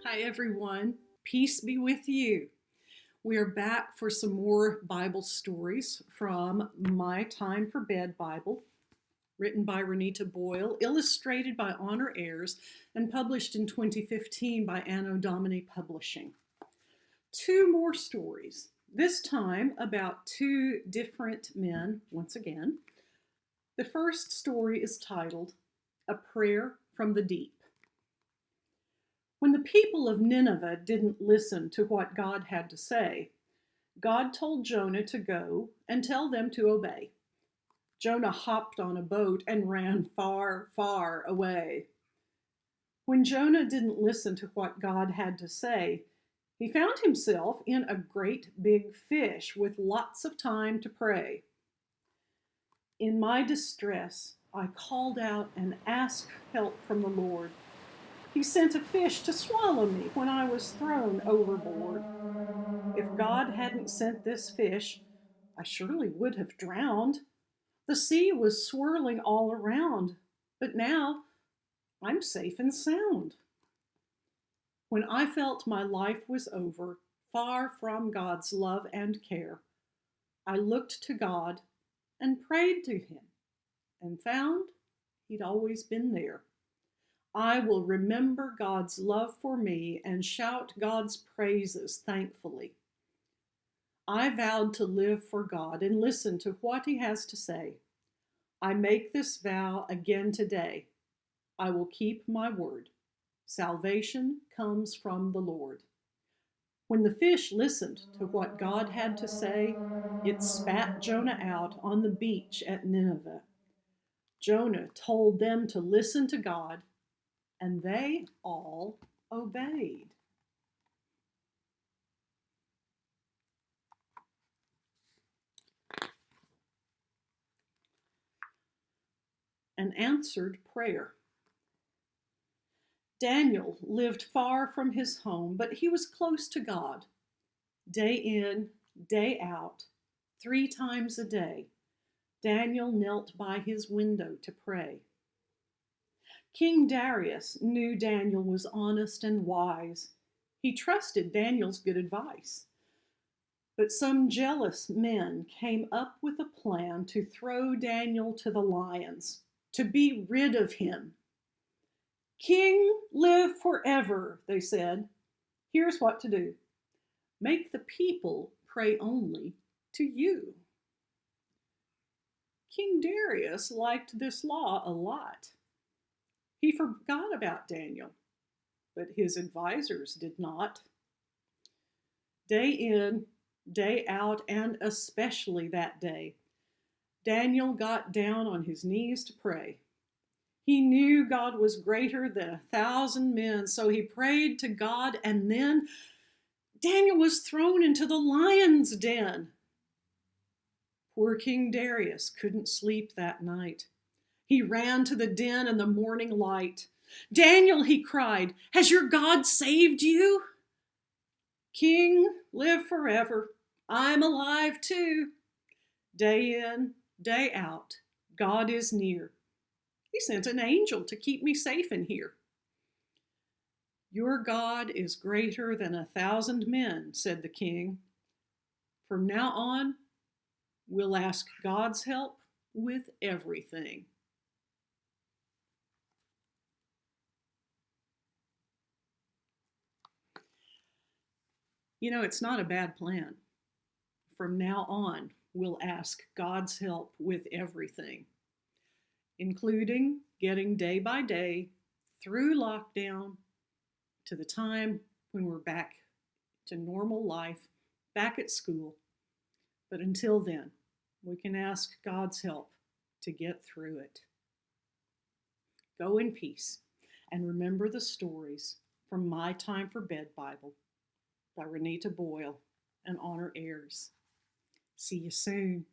Hi, everyone. Peace be with you. We are back for some more Bible stories from My Time for Bed Bible, written by Renita Boyle, illustrated by Honor Ayers, and published in 2015 by Anno Domini Publishing. Two more stories, this time about two different men, once again. The first story is titled, A Prayer from the Deep. When the people of Nineveh didn't listen to what God had to say, God told Jonah to go and tell them to obey. Jonah hopped on a boat and ran far, far away. When Jonah didn't listen to what God had to say, he found himself in a great big fish with lots of time to pray. In my distress, I called out and asked help from the Lord. He sent a fish to swallow me when I was thrown overboard. If God hadn't sent this fish, I surely would have drowned. The sea was swirling all around, but now I'm safe and sound. When I felt my life was over, far from God's love and care, I looked to God and prayed to Him and found He'd always been there. I will remember God's love for me and shout God's praises thankfully. I vowed to live for God and listen to what He has to say. I make this vow again today. I will keep my word. Salvation comes from the Lord. When the fish listened to what God had to say, it spat Jonah out on the beach at Nineveh. Jonah told them to listen to God, and they all obeyed. An answered prayer. Daniel lived far from his home, but he was close to God. Day in, day out, 3 times a day, Daniel knelt by his window to pray. King Darius knew Daniel was honest and wise. He trusted Daniel's good advice. But some jealous men came up with a plan to throw Daniel to the lions, to be rid of him. King, live forever, they said. Here's what to do. Make the people pray only to you. King Darius liked this law a lot. He forgot about Daniel, but his advisors did not. Day in, day out, and especially that day, Daniel got down on his knees to pray. He knew God was greater than 1,000 men, so he prayed to God, and then Daniel was thrown into the lion's den. Poor King Darius couldn't sleep that night. He ran to the den in the morning light. Daniel, he cried, has your God saved you? King, live forever. I'm alive too. Day in, day out, God is near. He sent an angel to keep me safe in here. Your God is greater than 1,000 men, said the king. From now on, we'll ask God's help with everything. You know, it's not a bad plan. From now on, we'll ask God's help with everything, including getting day by day through lockdown to the time when we're back to normal life, back at school. But until then, we can ask God's help to get through it. Go in peace and remember the stories from My Time for Bed Bible by Renita Boyle and Honor Ayers. See you soon.